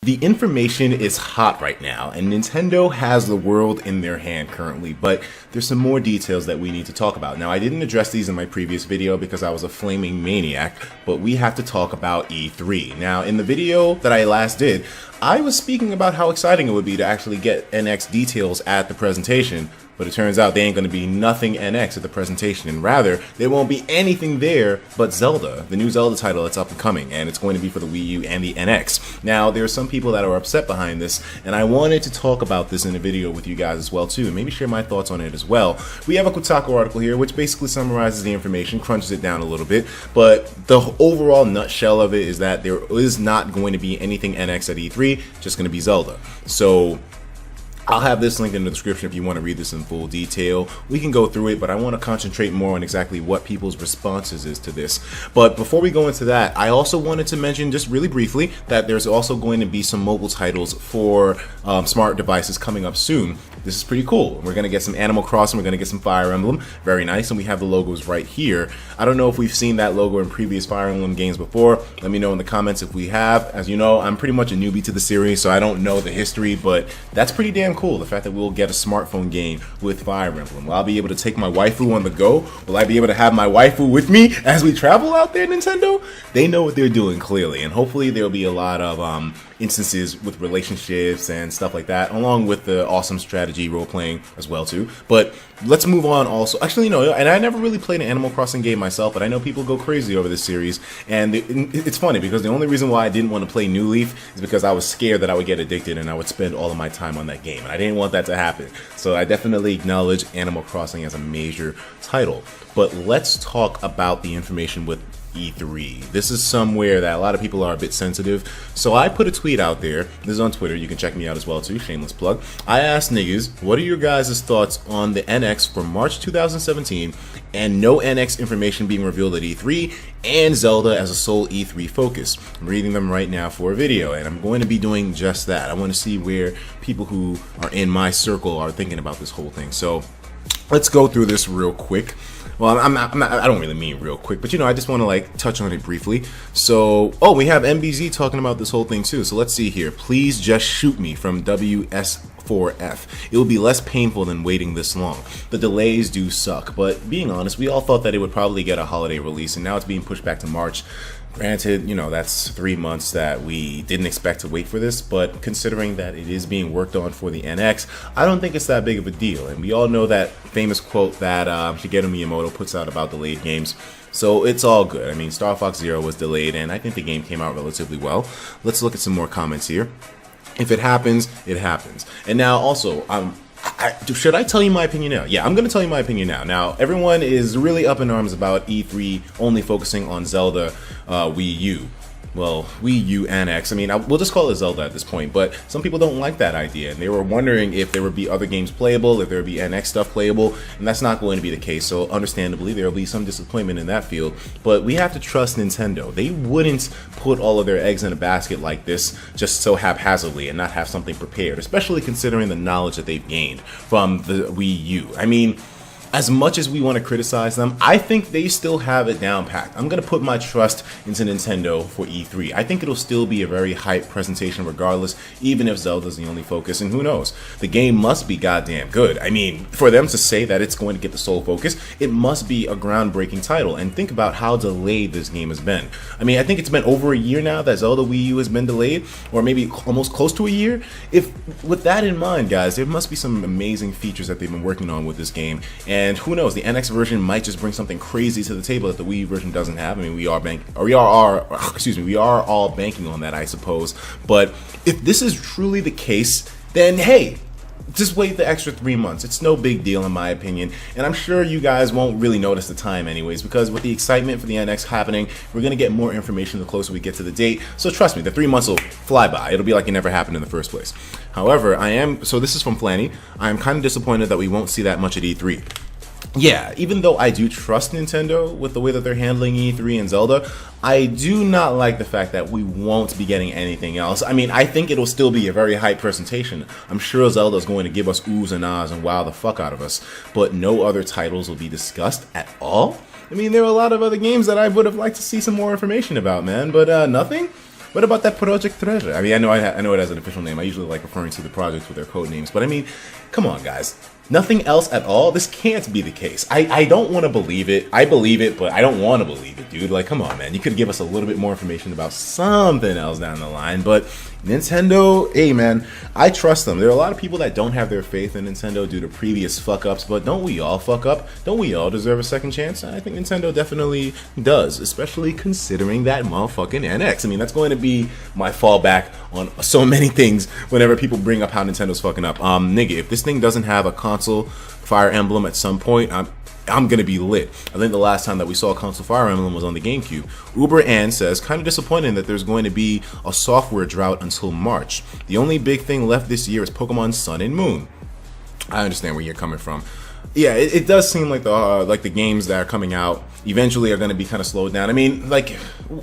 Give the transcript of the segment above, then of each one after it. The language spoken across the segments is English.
The information is hot right now, and Nintendo has the world in their hand currently, but there's some more details that we need to talk about. Now, I didn't address these in my previous video because I was a flaming maniac, but we have to talk about E3. Now, in the video that I last did, I was speaking about how exciting it would be to actually get NX details at the presentation, but it turns out there ain't going to be nothing NX at the presentation, and rather, there won't be anything there but Zelda, the new Zelda title that's up and coming, and it's going to be for the Wii U and the NX. Now, there are some people that are upset behind this, and I wanted to talk about this in a video with you guys as well too, and maybe share my thoughts on it as well. We have a Kotaku article here, which basically summarizes the information, crunches it down a little bit, but the overall nutshell of it is that there is not going to be anything NX at E3, just going to be Zelda. So I'll have this linked in the description if you want to read this in full detail. We can go through it, but I want to concentrate more on exactly what people's responses is to this. But before we go into that, I also wanted to mention just really briefly that there's also going to be some mobile titles for smart devices coming up soon. This is pretty cool. We're going to get some Animal Crossing, we're going to get some Fire Emblem, very nice, and we have the logos right here. I don't know if we've seen that logo in previous Fire Emblem games before. Let me know in the comments if we have. As you know, I'm pretty much a newbie to the series, so I don't know the history, but that's pretty damn cool, the fact that we'll get a smartphone game with Fire Emblem. Will I be able to take my waifu on the go? Will I be able to have my waifu with me as we travel out there, Nintendo? They know what they're doing, clearly, and hopefully there'll be a lot of instances with relationships and stuff like that, along with the awesome strategy role-playing as well too. But let's move on also. Actually, you know, and I never really played an Animal Crossing game myself, but I know people go crazy over this series, and it's funny because the only reason why I didn't want to play New Leaf is because I was scared that I would get addicted and I would spend all of my time on that game, and I didn't want that to happen. So I definitely acknowledge Animal Crossing as a major title. But let's talk about the information with E3. This is somewhere that a lot of people are a bit sensitive, so I put a tweet out there. This is on Twitter, you can check me out as well too, shameless plug. I asked niggas, what are your guys' thoughts on the NX for March 2017 and no NX information being revealed at E3 and Zelda as a sole E3 focus? I'm reading them right now for a video, and I'm going to be doing just that. I want to see where people who are in my circle are thinking about this whole thing. So let's go through this real quick. Well, I don't really mean real quick, but you know, I just want to like touch on it briefly. So, we have MBZ talking about this whole thing too. So let's see here. Please just shoot me from WS4F. It will be less painful than waiting this long. The delays do suck, but being honest, we all thought that it would probably get a holiday release, and now it's being pushed back to March. Granted, you know, that's 3 months that we didn't expect to wait for this, but considering that it is being worked on for the NX, I don't think it's that big of a deal. And we all know that famous quote that Shigeru Miyamoto puts out about delayed games. So it's all good. I mean, Star Fox Zero was delayed, and I think the game came out relatively well. Let's look at some more comments here. If it happens, it happens. And now also, should I tell you my opinion now? Yeah, I'm going to tell you my opinion now. Now, everyone is really up in arms about E3 only focusing on Zelda Wii U. Well, Wii U and X. I mean, we'll just call it Zelda at this point, but some people don't like that idea, and they were wondering if there would be other games playable, if there would be NX stuff playable, and that's not going to be the case, so understandably, there will be some disappointment in that field, but we have to trust Nintendo. They wouldn't put all of their eggs in a basket like this just so haphazardly and not have something prepared, especially considering the knowledge that they've gained from the Wii U. I mean, as much as we want to criticize them, I think they still have it down packed. I'm going to put my trust into Nintendo for E3. I think it'll still be a very hype presentation regardless, even if Zelda's the only focus, and who knows? The game must be goddamn good. I mean, for them to say that it's going to get the sole focus, it must be a groundbreaking title, and think about how delayed this game has been. I mean, I think it's been over a year now that Zelda Wii U has been delayed, or maybe almost close to a year. With that in mind, guys, there must be some amazing features that they've been working on with this game, and who knows, the NX version might just bring something crazy to the table that the Wii version doesn't have. I mean, we are all banking on that, I suppose. But if this is truly the case, then hey, just wait the extra 3 months. It's no big deal in my opinion, and I'm sure you guys won't really notice the time anyways, because with the excitement for the NX happening, we're going to get more information the closer we get to the date. So trust me, the 3 months will fly by. It'll be like it never happened in the first place. However, so this is from Flanny, I'm kind of disappointed that we won't see that much at E3. Yeah, even though I do trust Nintendo with the way that they're handling E3 and Zelda, I do not like the fact that we won't be getting anything else. I mean, I think it'll still be a very hype presentation. I'm sure Zelda's going to give us oohs and ahs and wow the fuck out of us, but no other titles will be discussed at all? I mean, there are a lot of other games that I would have liked to see some more information about, man, but nothing? What about that Project Treasure? I mean, I know it has an official name. I usually like referring to the projects with their code names, but I mean, come on, guys. Nothing else at all? This can't be the case. I don't want to believe it. I believe it, but I don't want to believe it, dude. Like, come on, man. You could give us a little bit more information about something else down the line, but Nintendo, hey, man, I trust them. There are a lot of people that don't have their faith in Nintendo due to previous fuck-ups, but don't we all fuck up? Don't we all deserve a second chance? I think Nintendo definitely does, especially considering that motherfucking NX. I mean, that's going to be my fallback on so many things whenever people bring up how Nintendo's fucking up. Nigga, if this thing doesn't have a console Fire Emblem at some point, I'm gonna be lit. I think the last time that we saw a console Fire Emblem was on the GameCube. Uber Ann says, kind of disappointing that there's going to be a software drought until March. The only big thing left this year is Pokemon Sun and Moon. I understand where you're coming from. Yeah, it does seem like the games that are coming out eventually are going to be kind of slowed down. I mean, like,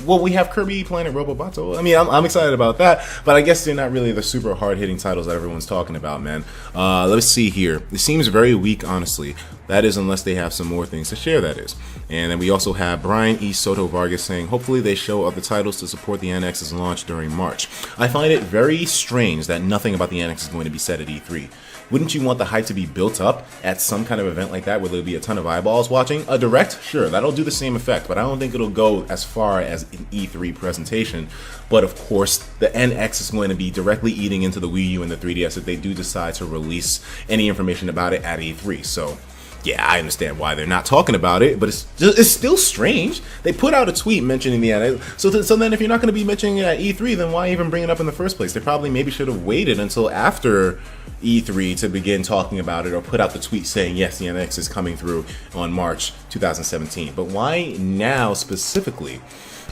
well, we have Kirby Planet Robobato. I mean, I'm excited about that, but I guess they're not really the super hard-hitting titles that everyone's talking about, man. Let's see here. It seems very weak, honestly. That is, unless they have some more things to share, that is. And then we also have Brian E. Soto Vargas saying, hopefully they show other titles to support the NX's launch during March. I find it very strange that nothing about the NX is going to be said at E3. Wouldn't you want the hype to be built up at some kind of event like that where there'll be a ton of eyeballs watching? A direct? Sure, that'll do the same effect, but I don't think it'll go as far as an E3 presentation. But of course, the NX is going to be directly eating into the Wii U and the 3DS if they do decide to release any information about it at E3. So yeah, I understand why they're not talking about it, but it's still strange. They put out a tweet mentioning the NX. So then if you're not going to be mentioning it at E3, then why even bring it up in the first place? They probably maybe should have waited until after E3 to begin talking about it, or put out the tweet saying, yes, the NX is coming through on March 2017. But why now specifically?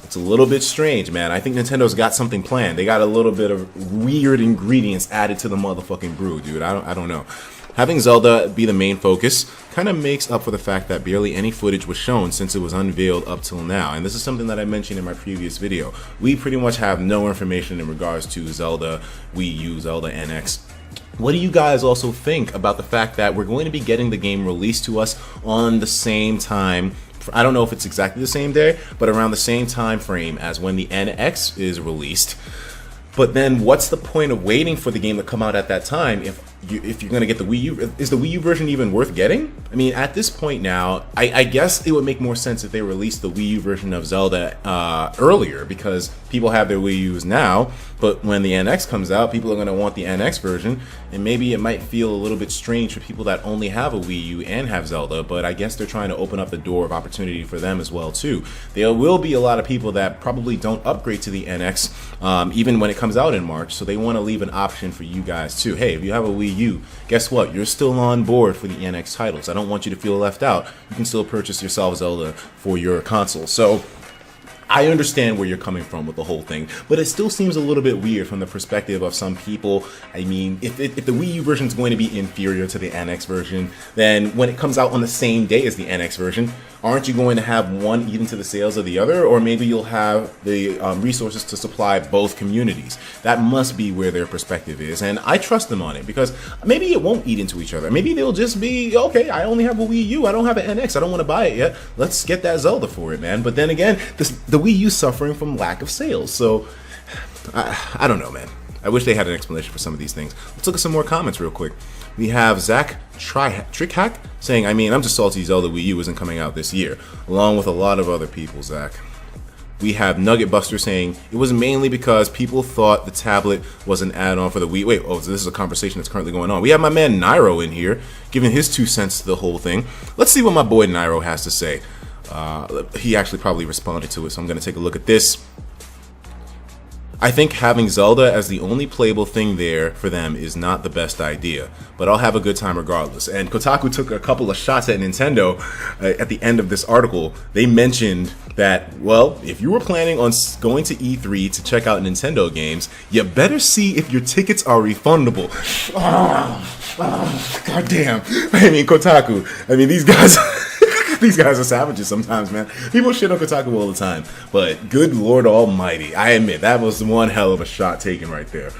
It's a little bit strange, man. I think Nintendo's got something planned. They got a little bit of weird ingredients added to the motherfucking brew, dude. I don't know. Having Zelda be the main focus kind of makes up for the fact that barely any footage was shown since it was unveiled up till now. And this is something that I mentioned in my previous video. We pretty much have no information in regards to Zelda, Wii U, Zelda NX. What do you guys also think about the fact that we're going to be getting the game released to us on the same time? I don't know if it's exactly the same day, but around the same time frame as when the NX is released. But then what's the point of waiting for the game to come out at that time if you're going to get the Wii U? Is the Wii U version even worth getting? I mean, at this point now, I guess it would make more sense if they released the Wii U version of Zelda earlier, because people have their Wii U's now, but when the NX comes out, people are going to want the NX version, and maybe it might feel a little bit strange for people that only have a Wii U and have Zelda, but I guess they're trying to open up the door of opportunity for them as well, too. There will be a lot of people that probably don't upgrade to the NX, even when it comes out in March, so they want to leave an option for you guys, too. Hey, if you have a Wii U, guess what? You're still on board for the NX titles. I don't want you to feel left out. You can still purchase yourself Zelda for your console. So I understand where you're coming from with the whole thing, but it still seems a little bit weird from the perspective of some people. I mean, if the Wii U version is going to be inferior to the NX version, then when it comes out on the same day as the NX version, aren't you going to have one eat into the sales of the other? Or maybe you'll have the resources to supply both communities. That must be where their perspective is, and I trust them on it, because maybe it won't eat into each other. Maybe they'll just be, okay, I only have a Wii U, I don't have an NX, I don't want to buy it yet, let's get that Zelda for it, man. But then again, the Wii U's suffering from lack of sales, so I don't know, man. I wish they had an explanation for some of these things. Let's look at some more comments real quick. We have Zach Trickhack saying, I mean, I'm just salty Zelda Wii U isn't coming out this year, along with a lot of other people, Zach. We have Nugget Buster saying, it was mainly because people thought the tablet was an add-on for the Wii. Wait, oh, so this is a conversation that's currently going on. We have my man Nairo in here, giving his 2 cents to the whole thing. Let's see what my boy Nairo has to say. He actually probably responded to it, so I'm going to take a look at this. I think having Zelda as the only playable thing there for them is not the best idea, but I'll have a good time regardless. And Kotaku took a couple of shots at Nintendo at the end of this article. They mentioned that, well, if you were planning on going to E3 to check out Nintendo games, you better see if your tickets are refundable. God damn. I mean, Kotaku. I mean, these guys... These guys are savages sometimes, man. People shit on Kotaku all the time, but good Lord Almighty, I admit that was one hell of a shot taken right there.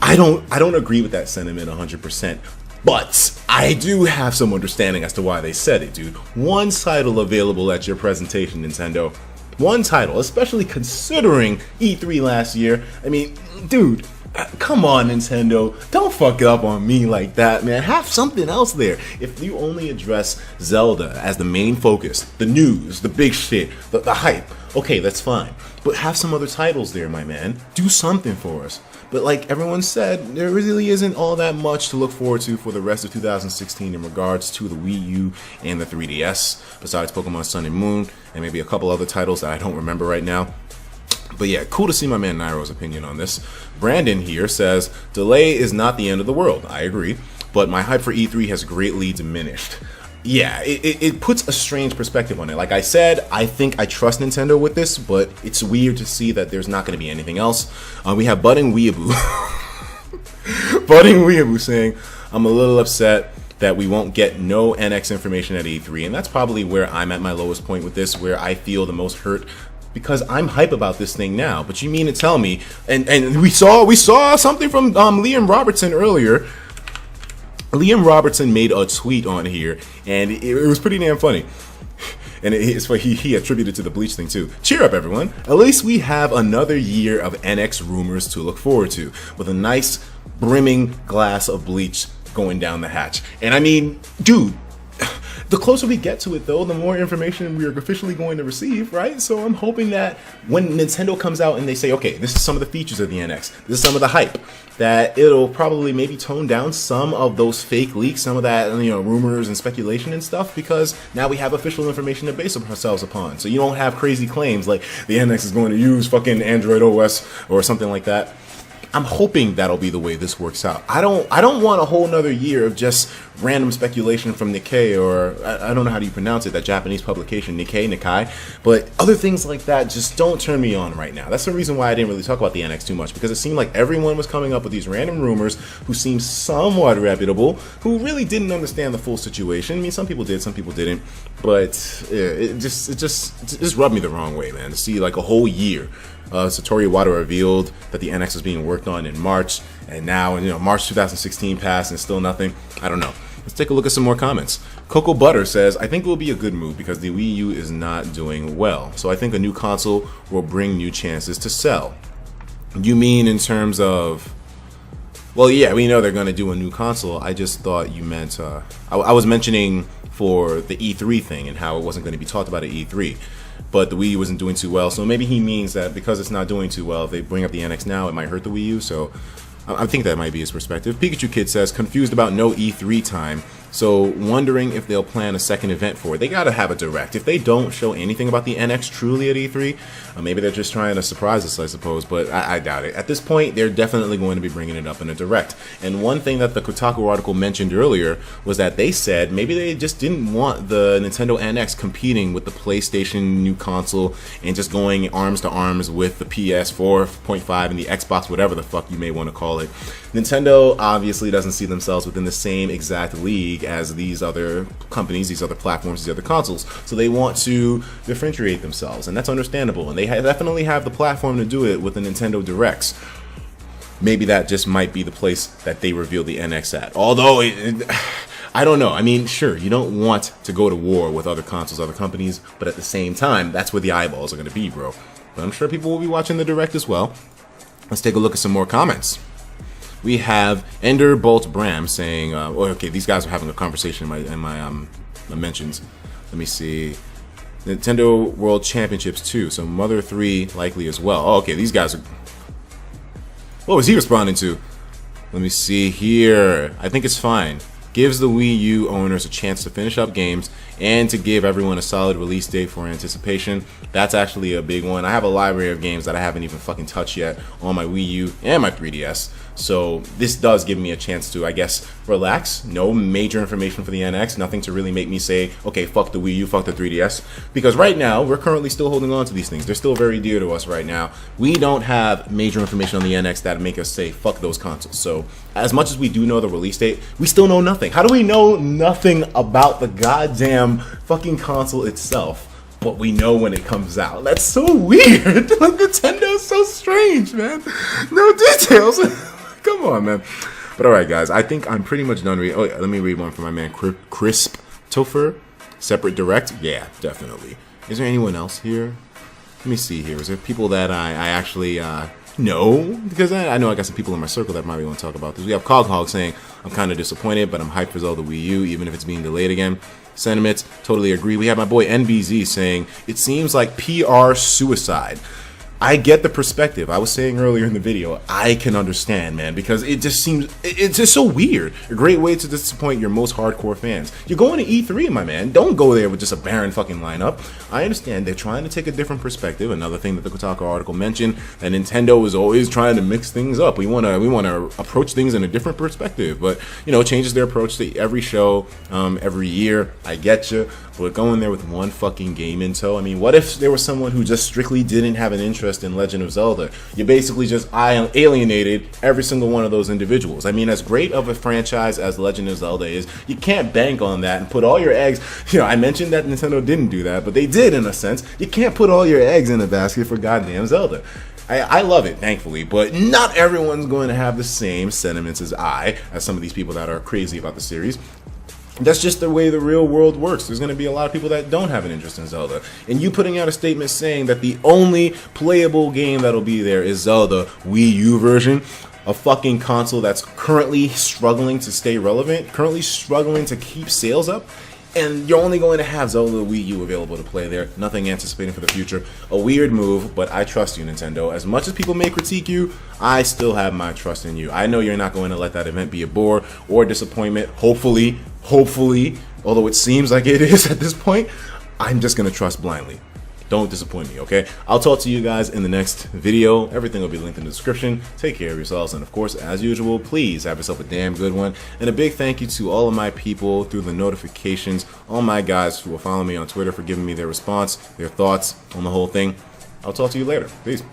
I don't agree with that sentiment 100%, but I do have some understanding as to why they said it, dude. One title available at your presentation, Nintendo. one title, especially considering E3 last year. I mean, dude, come on, Nintendo. Don't fuck up on me like that, man. Have something else there. If you only address Zelda as the main focus, the news, the big shit, the hype, okay, that's fine. But have some other titles there, my man. Do something for us. But like everyone said, there really isn't all that much to look forward to for the rest of 2016 in regards to the Wii U and the 3DS, besides Pokemon Sun and Moon, and maybe a couple other titles that I don't remember right now. But yeah, cool to see my man Nairo's opinion on this. Brandon here says, delay is not the end of the world. I agree, but my hype for E3 has greatly diminished. Yeah, it puts a strange perspective on it. Like I said, I think I trust Nintendo with this, but it's weird to see that there's not going to be anything else. We have Budding Weeaboo. Budding Weeaboo saying, I'm a little upset that we won't get no NX information at E3, and that's probably where I'm at my lowest point with this, where I feel the most hurt, because I'm hype about this thing now. But you mean to tell me, and we saw something from Liam Robertson earlier. Liam Robertson made a tweet on here, and it was pretty damn funny. And he attributed to the Bleach thing too. Cheer up, everyone. At least we have another year of NX rumors to look forward to, with a nice brimming glass of Bleach going down the hatch. And I mean, dude, the closer we get to it, though, the more information we are officially going to receive, right? So I'm hoping that when Nintendo comes out and they say, okay, this is some of the features of the NX, this is some of the hype, that it'll probably maybe tone down some of those fake leaks, some of that, you know, rumors and speculation and stuff, because now we have official information to base ourselves upon. So you don't have crazy claims like the NX is going to use fucking Android OS or something like that. I'm hoping that'll be the way this works out. I don't want a whole nother year of just random speculation from Nikkei, or I don't know how do you pronounce it, that Japanese publication, Nikkei, but other things like that just don't turn me on right now. That's the reason why I didn't really talk about the NX too much, because it seemed like everyone was coming up with these random rumors who seemed somewhat reputable, who really didn't understand the full situation. I mean, some people did, some people didn't, but yeah, it just rubbed me the wrong way, man, to see like a whole year. Satoru Iwata revealed that the NX was being worked on in March, and now, you know, March 2016 passed and still nothing. I don't know. Let's take a look at some more comments. Cocoa Butter says, I think it will be a good move because the Wii U is not doing well. So I think a new console will bring new chances to sell. You mean in terms of... Well, yeah, we know they're going to do a new console. I just thought you meant... I was mentioning for the E3 thing and how it wasn't going to be talked about at E3. But the Wii U wasn't doing too well, so maybe he means that because it's not doing too well, if they bring up the NX now, it might hurt the Wii U, so I think that might be his perspective. Pikachu Kid says, confused about no E3 time, so wondering if they'll plan a second event for it. They gotta have a direct. If they don't show anything about the NX truly at E3, maybe they're just trying to surprise us, I suppose, but I doubt it. At this point, they're definitely going to be bringing it up in a direct. And one thing that the Kotaku article mentioned earlier was that they said maybe they just didn't want the Nintendo NX competing with the PlayStation new console and just going arms to arms with the PS4 4.5 and the Xbox, whatever the fuck you may want to call it. Nintendo obviously doesn't see themselves within the same exact league as these other companies, these other platforms, these other consoles. So they want to differentiate themselves, and that's understandable. And they definitely have the platform to do it with the Nintendo Directs. Maybe that just might be the place that they reveal the NX at. Although, I don't know. I mean, sure, you don't want to go to war with other consoles, other companies, but at the same time, that's where the eyeballs are going to be, bro. But I'm sure people will be watching the Direct as well. Let's take a look at some more comments. We have Ender Bolt Bram saying, okay, these guys are having a conversation in my mentions. Let me see. Nintendo World Championships 2, so Mother 3 likely as well. Oh, okay, these guys are... What was he responding to? Let me see here. I think it's fine. Gives the Wii U owners a chance to finish up games and to give everyone a solid release date for anticipation. That's actually a big one. I have a library of games that I haven't even fucking touched yet on my Wii U and my 3DS. So this does give me a chance to, I guess, relax. No major information for the NX. Nothing to really make me say, okay, fuck the Wii U, fuck the 3DS. Because right now, we're currently still holding on to these things. They're still very dear to us right now. We don't have major information on the NX that make us say, fuck those consoles. So as much as we do know the release date, we still know nothing. How do we know nothing about the goddamn fucking console itself? But we know when it comes out. That's so weird. Like, Nintendo's so strange, man. No details. Come on, man. But all right, guys. I think I'm pretty much done reading. Oh, yeah, let me read one from my man Crisp Topher. Separate direct? Yeah, definitely. Is there anyone else here? Let me see here. Is there people that I actually know? Because I know I got some people in my circle that probably want to talk about this. We have Coghog saying, I'm kind of disappointed, but I'm hyped for Zelda WiiU, even if it's being delayed again. Sentiments, totally agree. We have my boy NBZ saying, it seems like PR suicide. I get the perspective. I was saying earlier in the video, I can understand, man, because it just seems, it's just so weird. A great way to disappoint your most hardcore fans. You're going to E3, my man. Don't go there with just a barren fucking lineup. I understand they're trying to take a different perspective. Another thing that the Kotaku article mentioned, that Nintendo is always trying to mix things up. We want to approach things in a different perspective, but you know, changes their approach to every show, every year. I get you. But going there with one fucking game in tow, I mean, what if there was someone who just strictly didn't have an interest in Legend of Zelda? You basically just alienated every single one of those individuals. I mean, as great of a franchise as Legend of Zelda is, you can't bank on that and put all your eggs, you know, I mentioned that Nintendo didn't do that, but they did in a sense. You can't put all your eggs in a basket for goddamn Zelda. I love it, thankfully, but not everyone's going to have the same sentiments as some of these people that are crazy about the series. That's just the way the real world works. There's going to be a lot of people that don't have an interest in Zelda. And you putting out a statement saying that the only playable game that'll be there is Zelda WiiU version, a fucking console that's currently struggling to stay relevant, currently struggling to keep sales up, and you're only going to have Zelda WiiU available to play there. Nothing anticipating for the future. A weird move, but I trust you, Nintendo. As much as people may critique you, I still have my trust in you. I know you're not going to let that event be a bore or a disappointment. Hopefully, although it seems like it is at this point, I'm just going to trust blindly. Don't disappoint me, okay? I'll talk to you guys in the next video. Everything will be linked in the description. Take care of yourselves, and of course, as usual, please have yourself a damn good one. And a big thank you to all of my people through the notifications, all my guys who will follow me on Twitter for giving me their response, their thoughts on the whole thing. I'll talk to you later. Peace.